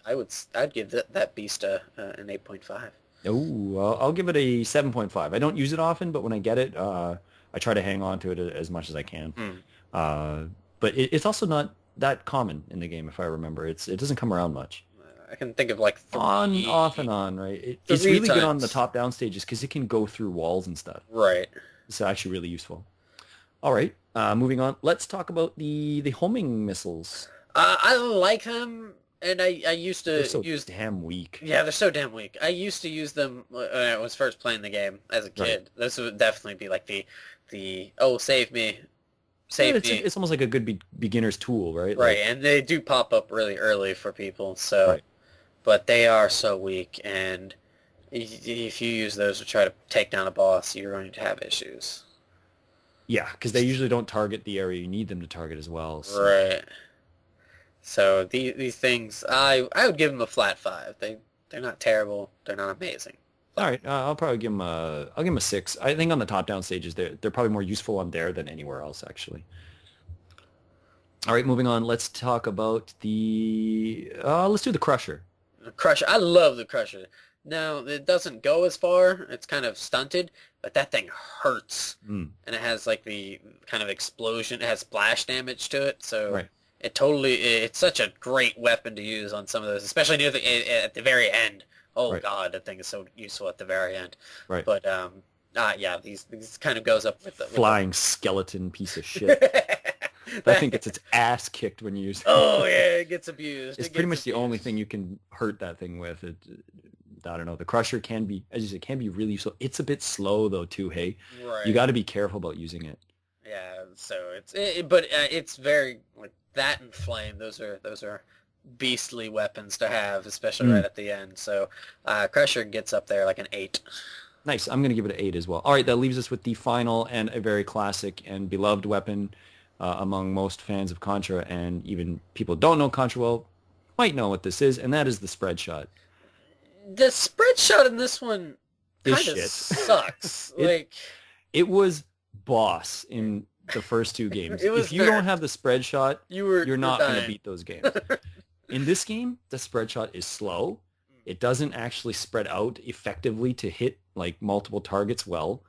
I'd give that beast an 8.5. Oh, I'll give it a 7.5. I don't use it often, but when I get it, I try to hang on to it as much as I can. But it's also not that common in the game, if I remember. It doesn't come around much. I can think of like Off and on, right? It's really good on the top-down stages because it can go through walls and stuff. Right. It's actually really useful. All right, moving on. Let's talk about the homing missiles. I like them, and I used to use. Damn weak. Yeah, they're so damn weak. I used to use them when I was first playing the game as a kid. Right. This would definitely be like the oh, save me. It's almost like a good beginner's tool, right? Right, and they do pop up really early for people, so... Right. But they are so weak, and if you use those to try to take down a boss, you're going to have issues. Yeah, because they usually don't target the area you need them to target as well. So. Right. So these things, I would give them a flat 5. They're not terrible. They're not amazing. All right, I'll probably give them I'll give them a 6. I think on the top-down stages, they're probably more useful on there than anywhere else, actually. All right, moving on. Let's talk about let's do the Crusher. The Crusher. I love the Crusher. Now, it doesn't go as far. It's kind of stunted, but that thing hurts. And it has like the kind of explosion. It has splash damage to it, so right. It's such a great weapon to use on some of those, especially at the very end. Oh right. God, that thing is so useful at the very end. Right. But yeah, these kind of goes up with the flying skeleton piece of shit. I think it's ass kicked when you use it. Oh yeah, it gets abused. It's pretty much the only thing you can hurt that thing with. I don't know. The Crusher can be, as you said, can be really slow. It's a bit slow though too. Hey, right. You got to be careful about using it. Yeah. So it's very like that and flame. Those are beastly weapons to have, especially right at the end. So Crusher gets up there like an 8. Nice. I'm going to give it an 8 as well. All right, that leaves us with the final and a very classic and beloved weapon among most fans of Contra, and even people who don't know Contra well might know what this is, and that is the spread shot. The spread shot in this one kind of sucks. It was boss in the first 2 games. If you don't have the spread shot, you're not going to beat those games. In this game, the spread shot is slow. It doesn't actually spread out effectively to hit like multiple targets well,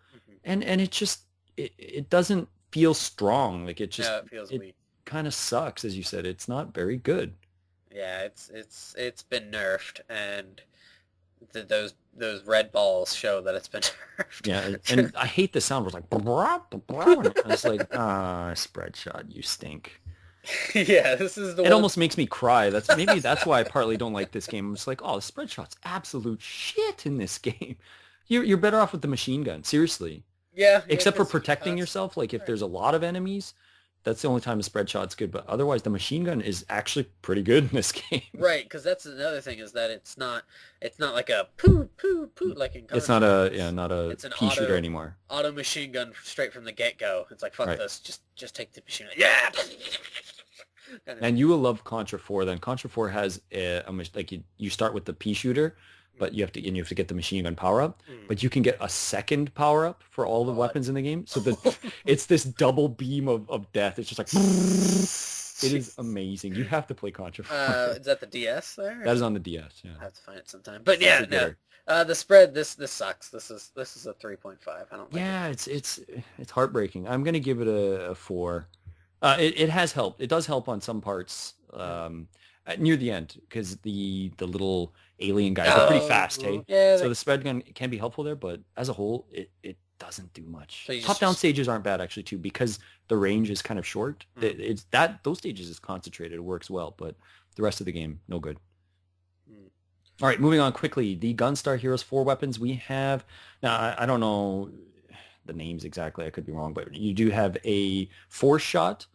and it just it doesn't feel strong. Like it feels weak. Kind of sucks, as you said. It's not very good. Yeah, it's been nerfed, and those red balls show that it's been nerfed. Yeah, and I hate the sound. It was like, I was like, spread shot, you stink. Yeah, this is the It almost makes me cry. That's why I partly don't like this game. I'm just like, oh, the spread shot's absolute shit in this game. You're better off with the machine gun, seriously. Yeah. Except for protecting yourself, like if there's a lot of enemies, that's the only time the spread shot's good. But otherwise, the machine gun is actually pretty good in this game. Right, because that's another thing is that it's not like a poo like in Contra. It's not a pea shooter anymore. Auto machine gun straight from the get go. It's like fuck this, just take the machine gun. Yeah. And you will love Contra 4. Then Contra 4 has you start with the pea shooter, but you have to get the machine gun power up. But you can get a second power up for all the weapons in the game. So it's this double beam of death. It's just like it is amazing. You have to play Contra 4. Is that the DS there? That is on the DS. Yeah. I have to find it sometime. But yeah, no. The spread this sucks. This is a 3.5. I don't like it. It's heartbreaking. I'm gonna give it a 4. It has helped. It does help on some parts near the end because the little alien guys are pretty fast. Hey, yeah, so the spread gun can be helpful there, but as a whole, it doesn't do much. So top-down stages aren't bad actually too because the range is kind of short. Those stages is concentrated. It works well, but the rest of the game no good. All right, moving on quickly. The Gunstar Heroes 4 weapons we have now. I don't know the names exactly. I could be wrong, but you do have a force shot,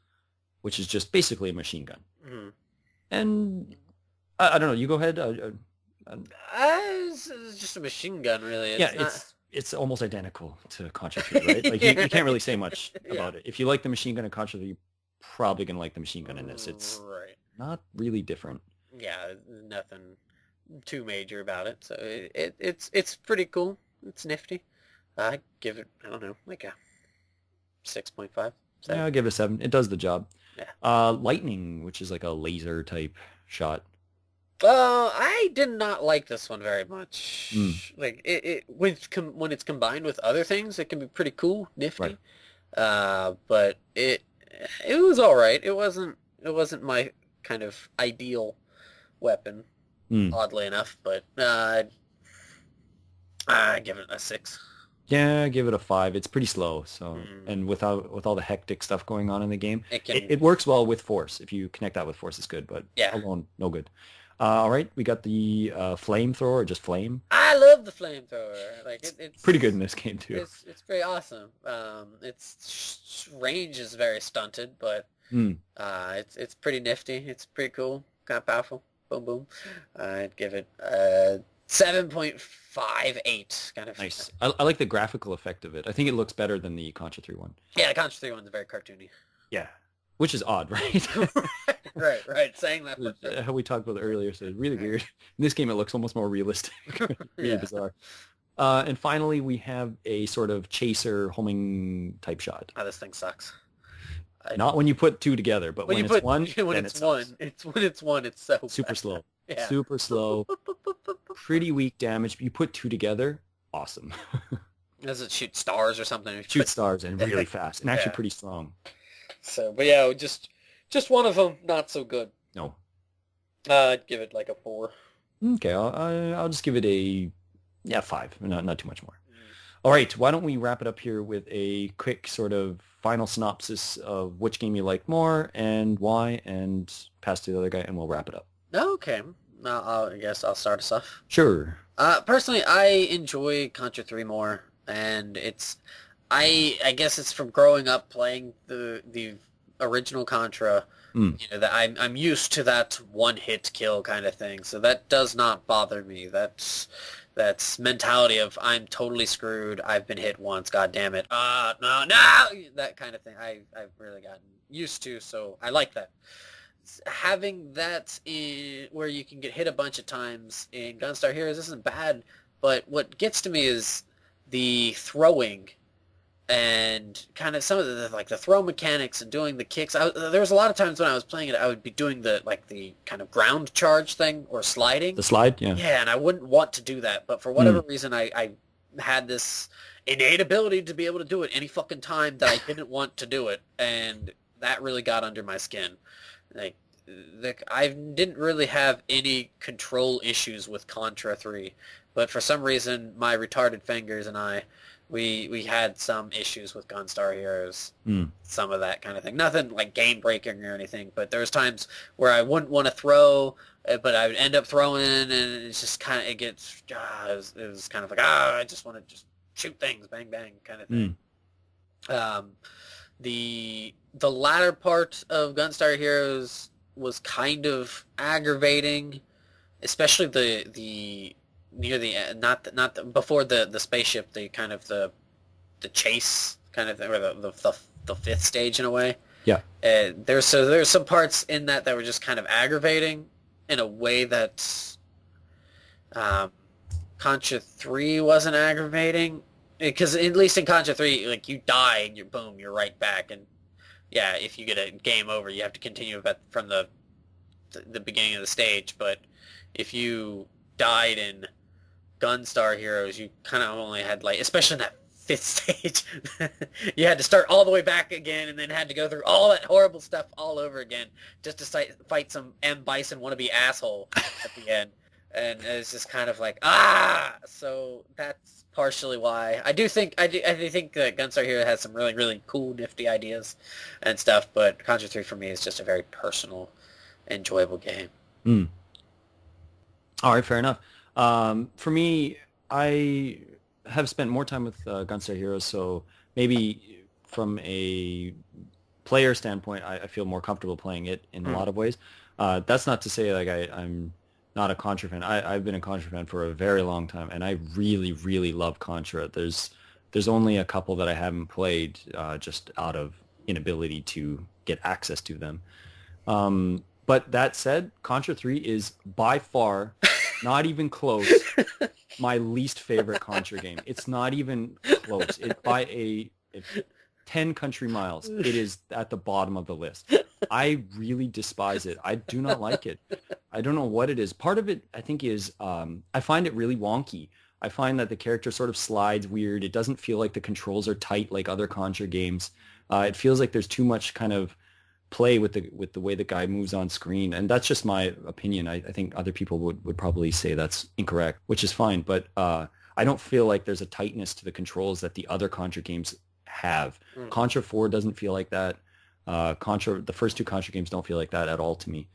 which is just basically a machine gun. And I don't know. You go ahead. It's just a machine gun, really. It's almost identical to Contra 3, right? Like you can't really say much about it. If you like the machine gun in Contra 3, you're probably gonna like the machine gun in this. It's not really different. Yeah, nothing too major about it. So it's pretty cool. It's nifty. I give it, I don't know, like a 6.5, Yeah, 7. I'll give it a 7. It does the job. Yeah. Lightning, which is like a laser type shot. I did not like this one very Mm, much. Like when it's combined with other things, it can be pretty cool, right. nifty. But it was all right. It wasn't my kind of ideal weapon, Mm. oddly enough. But I give it a 6. Yeah, give it a 5. It's pretty slow. So, Mm, and with all the hectic stuff going on in the game, it it, can, it works well with force. If you connect that with force, it's good, but yeah. alone, no good. All right, we got the flamethrower, or just flame. I love the flamethrower. Like Pretty good in this game too. it's pretty awesome. Its range is very stunted, but Mm, it's pretty nifty. It's pretty cool. Kind of powerful. Boom boom. I'd give it 7.58. Kind of. nice. I like the graphical effect of it. I think it looks better than the Contra 3 one. Yeah, the Contra 3 one's very cartoony. Yeah, which is odd, right? Right. Saying that for sure. How we talked about it earlier, so it's really weird. In this game, it looks almost more realistic. Really Yeah. bizarre. And finally, we have a sort of chaser homing type shot. Oh, this thing sucks. Not when you put two together, but when it's one, when then it's it sucks. it's so Super bad. slow. Yeah. Super slow. Pretty weak damage. You put two together, awesome. Does it shoot stars or something? Shoot stars and really fast and actually Yeah. pretty strong. So, but yeah, just one of them, not so good. No. I'd give it like a 4. Okay, I'll just give it a 5. Not too much more. All right, why don't we wrap it up here with a quick sort of final synopsis of which game you like more and why, and pass to the other guy, and we'll wrap it up. Okay. Now, I guess I'll start us off. Sure. Personally, I enjoy Contra 3 more, and I guess it's from growing up playing the original Contra. Mm. You know, that I'm used to that one hit kill kind of thing, so that does not bother me. That's mentality of I'm totally screwed. I've been hit once. God damn it. No, that kind of thing. I've really gotten used to, so I like that. Having that where you can get hit a bunch of times in Gunstar Heroes isn't bad, but what gets to me is the throwing and kind of some of the throw mechanics and doing the kicks. There was a lot of times when I was playing it, I would be doing the kind of ground charge thing or sliding. The slide, yeah. Yeah, and I wouldn't want to do that, but for whatever reason, I had this innate ability to be able to do it any fucking time that I didn't want to do it, and that really got under my skin. Like, I didn't really have any control issues with Contra 3, but for some reason, my retarded fingers and we had some issues with Gunstar Heroes, some of that kind of thing. Nothing like game breaking or anything, but there was times where I wouldn't want to throw, but I would end up throwing, and it's just kind of it was kind of like I just want to just shoot things, bang bang kind of thing. The latter part of Gunstar Heroes was kind of aggravating, especially the near the end, before the spaceship, the kind of the chase kind of thing, or the fifth stage in a way. Yeah. There's some parts in that were just kind of aggravating in a way that Contra 3 wasn't aggravating, because at least in Contra 3, like, you die and you're right back, and yeah, if you get a game over, you have to continue from the beginning of the stage. But if you died in Gunstar Heroes, you kind of only had, like, especially in that fifth stage, you had to start all the way back again, and then had to go through all that horrible stuff all over again just to fight some M. Bison wannabe asshole at the end. And it's just kind of like, so that's partially why I do think that Gunstar Hero has some really, really cool, nifty ideas and stuff, but Contra 3 for me is just a very personal, enjoyable game. All right, fair enough. For me, I have spent more time with Gunstar Heroes, so maybe from a player standpoint, I feel more comfortable playing it in a lot of ways. That's not to say like I'm not a Contra fan. I've been a Contra fan for a very long time, and I really, really love Contra. There's only a couple that I haven't played just out of inability to get access to them. But that said, Contra 3 is by far Not even close. My least favorite Contra game. It's not even close. It by a 10 country miles. It is at the bottom of the list. I really despise it. I do not like it. I don't know what it is. Part of it, I think, is I find it really wonky. I find that the character sort of slides weird. It doesn't feel like the controls are tight like other Contra games. It feels like there's too much kind of play with the way the guy moves on screen, and that's just my opinion. I think other people would probably say that's incorrect, which is fine. But I don't feel like there's a tightness to the controls that the other Contra games have. Contra 4 doesn't feel like that. The first two Contra games don't feel like that at all to me.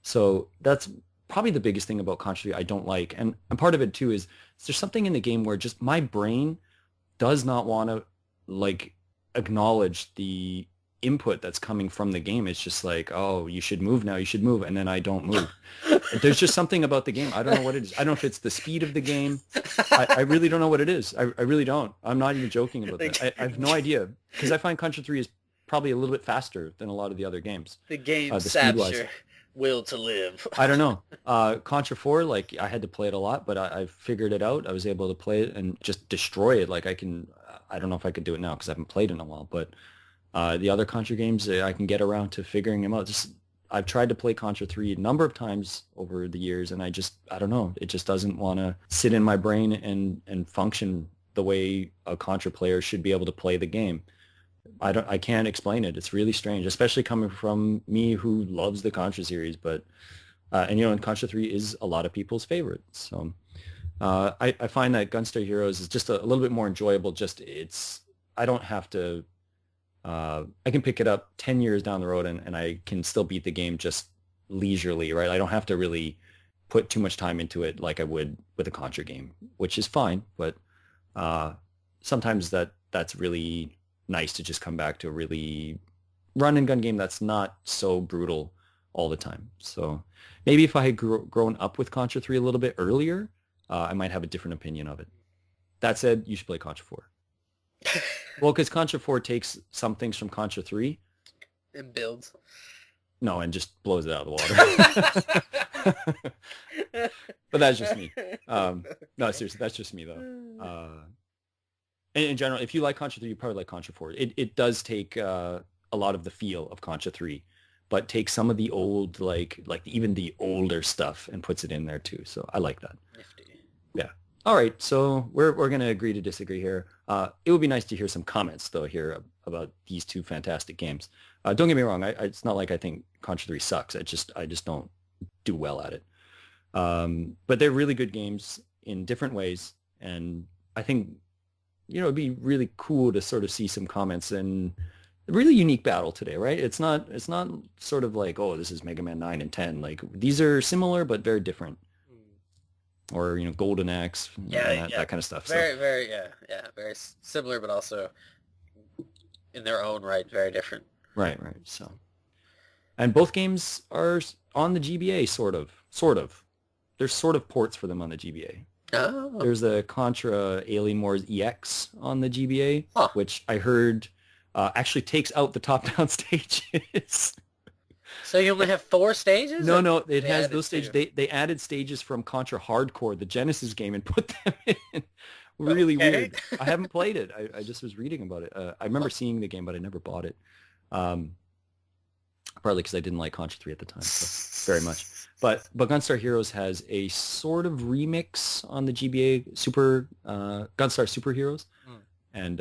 So that's probably the biggest thing about Contra 3 I don't like. And part of it too is there's something in the game where just my brain does not want to like acknowledge the input that's coming from the game. It's just like, oh, you should move now, you should move, and then I don't move. There's just something about the game. I don't know what it is. I don't know if it's the speed of the game. I really don't know what it is. I really don't. I'm not even joking about that. I have no idea, because I find Contra 3 is probably a little bit faster than a lot of the other games. The game saps your will to live. I don't know. Contra 4, like, I had to play it a lot, but I figured it out. I was able to play it and just destroy it. Like, I don't know if I could do it now because I haven't played it in a while, but the other Contra games, I can get around to figuring them out. I've tried to play Contra 3 a number of times over the years, and I don't know. It just doesn't want to sit in my brain and function the way a Contra player should be able to play the game. I can't explain it. It's really strange, especially coming from me who loves the Contra series. But and Contra 3 is a lot of people's favorite. So I find that Gunstar Heroes is just a little bit more enjoyable. I don't have to. I can pick it up 10 years down the road and I can still beat the game just leisurely, right? I don't have to really put too much time into it like I would with a Contra game, which is fine. But sometimes that's really nice to just come back to a really run and gun game that's not so brutal all the time. So maybe if I had grown up with Contra 3 a little bit earlier, I might have a different opinion of it. That said, you should play Contra 4. Well, because Contra 4 takes some things from Contra 3. And builds. No, and just blows it out of the water. But that's just me. No, seriously, that's just me, though. In general, if you like Contra 3, you probably like Contra 4. It does take a lot of the feel of Contra 3, but takes some of the old, like even the older stuff and puts it in there, too. So I like that. Nifty. Yeah. All right, so we're going to agree to disagree here. It would be nice to hear some comments, though, here about these two fantastic games. Don't get me wrong. It's not like I think Contra 3 sucks. I just don't do well at it. But they're really good games in different ways, and I think it'd be really cool to sort of see some comments and a really unique battle today, right? It's not sort of like, oh, this is Mega Man 9 and 10. Like, these are similar but very different. Or Golden Axe, that kind of stuff. Very, very, very similar, but also in their own right, very different. Right. So, and both games are on the GBA, sort of. There's sort of ports for them on the GBA. Oh. There's a Contra Alien Wars EX on the GBA, which I heard actually takes out the top-down stages. So you only have 4 stages? No, it has those stages. They added stages from Contra Hardcore, the Genesis game, and put them in. Really weird. I haven't played it. I just was reading about it. I remember seeing the game, but I never bought it. Partly because I didn't like Contra 3 at the time, so very much. But Gunstar Heroes has a sort of remix on the GBA Gunstar Super Heroes. And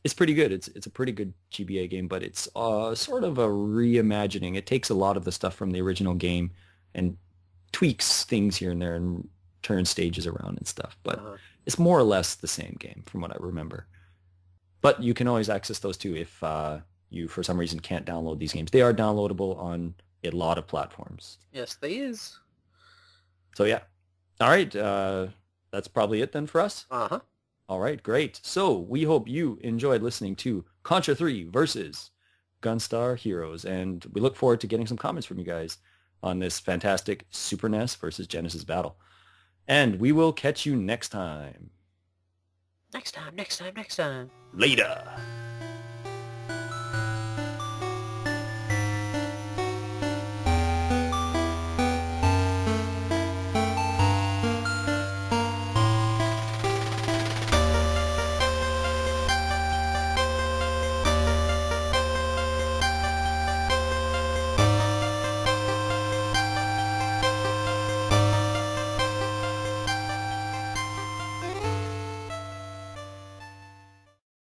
it's pretty good. It's a pretty good GBA game, but it's sort of a reimagining. It takes a lot of the stuff from the original game and tweaks things here and there and turns stages around and stuff. But it's more or less the same game from what I remember. But you can always access those too if you, for some reason, can't download these games. They are downloadable on a lot of platforms. Yes, they is. So yeah. All right. That's probably it then for us. Uh-huh. All right, great. So we hope you enjoyed listening to Contra 3 versus Gunstar Heroes, and we look forward to getting some comments from you guys on this fantastic Super NES versus Genesis battle. And we will catch you next time. Next time. Later.